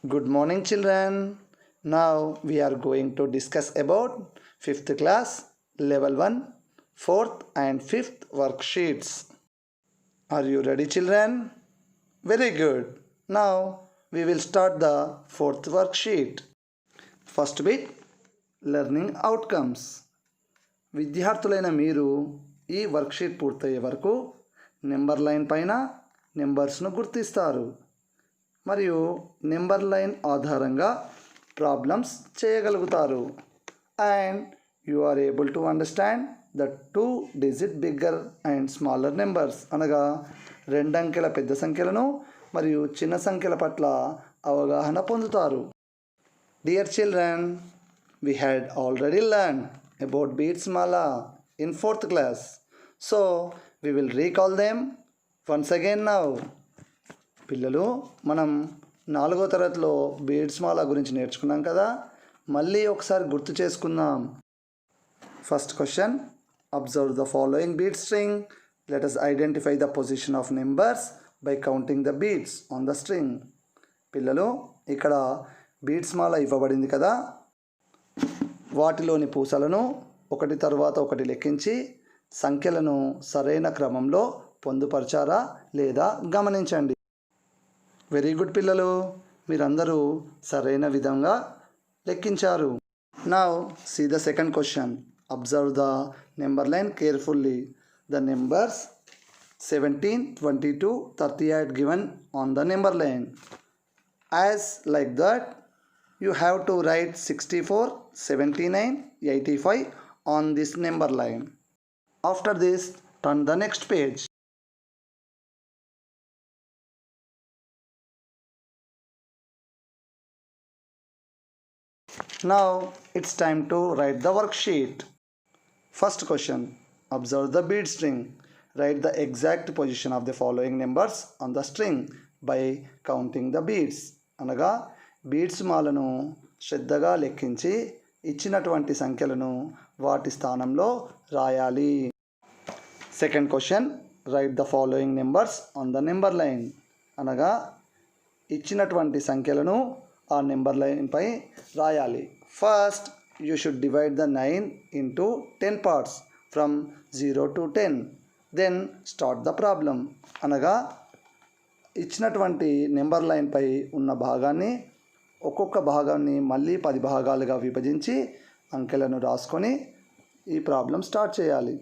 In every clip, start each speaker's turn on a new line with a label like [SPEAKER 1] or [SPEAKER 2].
[SPEAKER 1] Good morning, children. Now we are going to discuss about 5th class, level 1, 4th and 5th worksheets. Are you ready, children? Very good. Now we will start the 4th worksheet. First bit, learning outcomes. విద్యార్థులైన మీరు ఈ worksheet పూర్తయ్యే వరకు number line పైన నెంబర్స్ను గుర్తిస్తారు మరియు number line ఆధారంగా problems చేయగలుగుతారు and you are able to understand the 2-digit bigger and smaller numbers అనగా 2 అంకెల పెద్ద సంఖ్యలను మరియు చిన్న సంఖ్యల పట్ల అవగాహన పొందుతారు. Dear children, we had already learned about beads mala in 4th class, so we will recall them once again now. పిల్లలు, మనం 4వ తరగతిలో బీడ్స్ మాల గురించి నేర్చుకున్నాం కదా, మళ్ళీ ఒకసారి గుర్తు చేసుకుందాం. First question, observe the following bead string. Let us identify the position of numbers by counting the beads on the string. పిల్లలు, ఇక్కడ బీడ్స్ మాల ఇవ్వబడింది కదా, వాటిలోని పూసలను ఒకటి తర్వాత ఒకటి లెక్కించి సంఖ్యలను సరైన క్రమంలో పొందుపరచారా లేదా గమనించండి. వెరీ గుడ్ పిల్లలు, మీరందరూ సరైన విధంగా లెక్కించారు. Now see the second question. Observe the number line carefully. The numbers 17, 22, 38 given on the number line. As like that, you have to write 64, 79, 85 on this number line. After this, turn the next page. Now it's time to write the worksheet. First question, observe the bead string. Write the exact position of the following numbers on the string by counting the beads. అనగా beads మాలను శ్రద్ధగా లెక్కించి ఇచ్చినటువంటి సంఖ్యలను వాటి స్థానంలో రాయాలి. Second question, write the following numbers on the number line. అనగా ఇచ్చినటువంటి సంఖ్యలను ఆ నెంబర్ లైన్పై రాయాలి. First you should divide the 9 into 10 parts ఫ్రమ్ 0 to 10. Then start the problem. అనగా ఇచ్చినటువంటి నెంబర్ లైన్పై ఉన్న భాగాన్ని ఒక్కొక్క భాగాన్ని మళ్ళీ 10 భాగాలుగా విభజించి అంకెలను రాసుకొని ఈ ప్రాబ్లం స్టార్ట్ చేయాలి.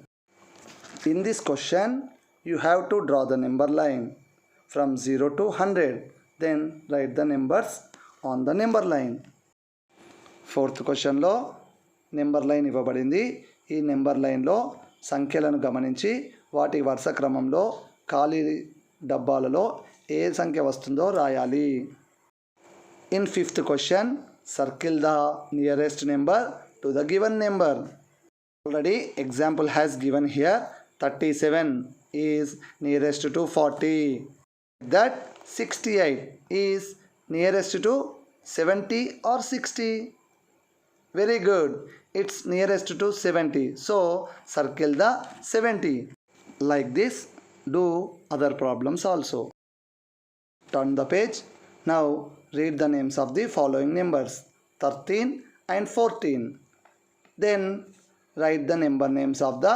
[SPEAKER 1] In this question you have to draw the number line from 0 to 100. Then write the numbers on the number line. Fourth క్వశ్చన్లో నెంబర్ లైన్ ఇవ్వబడింది. ఈ నెంబర్ లైన్లో సంఖ్యలను గమనించి వాటి వరుస క్రమంలో ఖాళీ డబ్బాలలో ఏ సంఖ్య వస్తుందో రాయాలి. In fifth question, circle the nearest number to the given number. Already example has given here 37 is nearest to 40. That 68 is nearest to 70 or 60. Very good, it's nearest to 70, so circle the 70. Like this, do other problems also. Turn the page. Now read the names of the following numbers 13 and 14. Then write the number names of the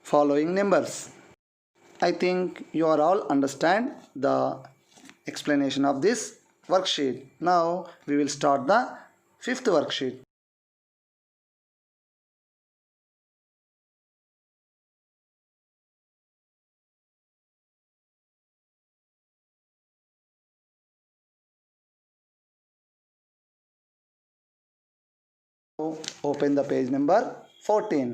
[SPEAKER 1] following numbers. I think you are all understand the explanation of this worksheet. Now we will start the 5th worksheet. Open the page number 14.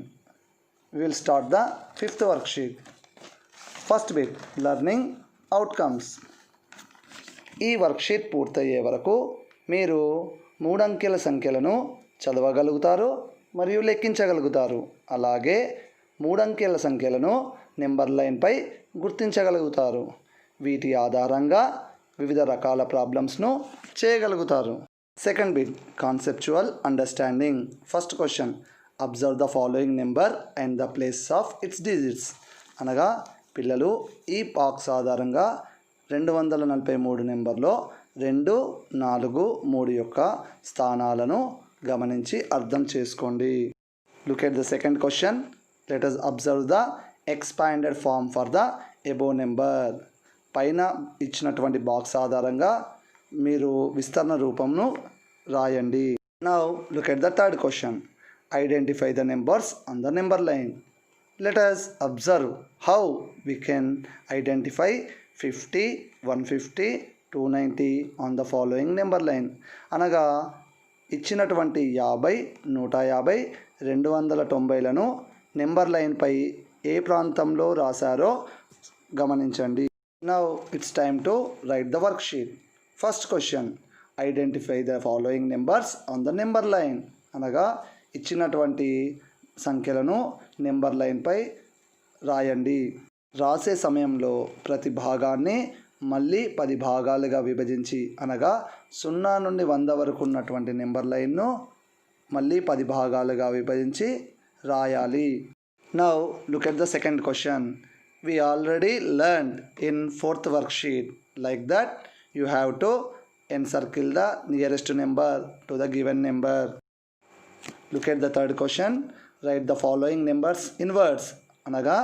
[SPEAKER 1] We will start the 5th worksheet. First bit, learning outcomes. ఈ worksheet పూర్తయ్యే వరకు మీరు 3 అంకెల సంఖ్యలను చదవగలుగుతారు మరియు లెక్కించగలుగుతారు. అలాగే 3 అంకెల సంఖ్యలను నెంబర్ లైన్పై గుర్తించగలుగుతారు. వీటి ఆధారంగా వివిధ రకాల ప్రాబ్లమ్స్ను చేయగలుగుతారు. Second bit, conceptual understanding. First question, observe the following number and the place of it's digits. అనగా పిల్లలు ఈ బాక్స్ ఆధారంగా 243 నెంబర్లో 2, 4, 3 యొక్క స్థానాలను గమనించి అర్థం చేసుకోండి. Look at the second question. Let us observe the expanded form for the above number. పైన ఇచ్చినటువంటి బాక్స్ ఆధారంగా మీరు విస్తరణ రూపంను రాయండి. Now look at the third question. Identify the numbers on the number line. Let us observe how we can identify 50, 150, 290 on the following number line. అనగా ఇచ్చినటువంటి 50, 150, 290లను number లైన్పై ఏ ప్రాంతంలో రాశారో గమనించండి. Now it's time to write the worksheet. First question. Identify the following numbers on the number line. అనగా ఇచ్చినటువంటి సంఖ్యలను number లైన్పై రాయండి. రాసే సమయంలో ప్రతి భాగాన్ని మళ్ళీ 10 భాగాలుగా విభజించి అనగా 0 నుండి 100 వరకు ఉన్నటువంటి నెంబర్ లైన్ను మళ్ళీ 10 భాగాలుగా విభజించి రాయాలి. Now look at the second question. We already learned in fourth worksheet. Like that, you have to encircle the nearest number to the given number. Look at the third question. Write the following numbers in words. అనగా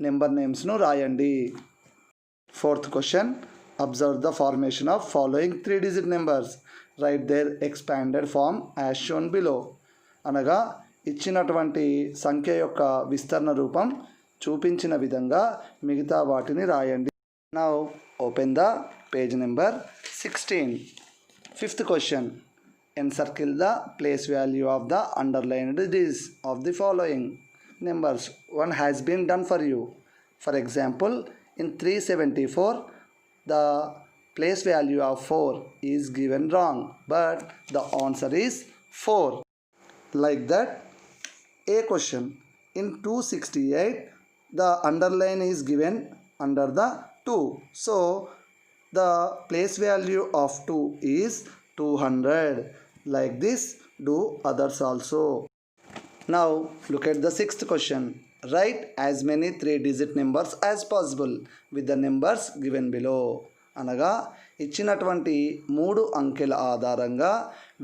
[SPEAKER 1] number నేమ్స్ను రాయండి. Fourth question. Observe the formation of following 3-digit numbers. Write their expanded form as shown below. అనగా ఇచ్చినటువంటి సంఖ్య యొక్క విస్తరణ రూపం చూపించిన విధంగా మిగతా వాటిని రాయండి. Now open the page number 16. Fifth question. Encircle the place value of the underlined digits of the following numbers. One has been done for you. For example, in 374, the place value of 4 is given wrong, but the answer is 4. Like that, a question. In 268, the underline is given under the 2. So, the place value of 2 is 200. Like this, do others also. Now, look at the sixth question. Write as many 3-digit numbers as possible with the numbers given below. అనగా ఇచ్చినటువంటి 3 అంకెల ఆధారంగా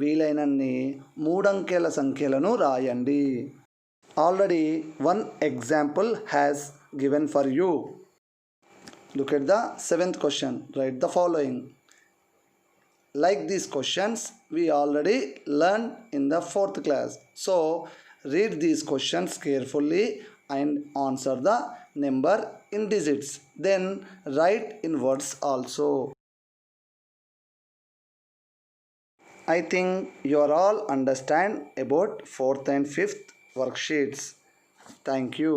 [SPEAKER 1] వీలైనన్ని 3 అంకెల సంఖ్యలను రాయండి. Already one example has given for you. Look at the 7th question. Write the following. Like these questions, we already learned in the 4th class. So, read these questions carefully and answer the number in digits. Then, write in words also. I think you are all understand about 4th and 5th worksheets. Thank you.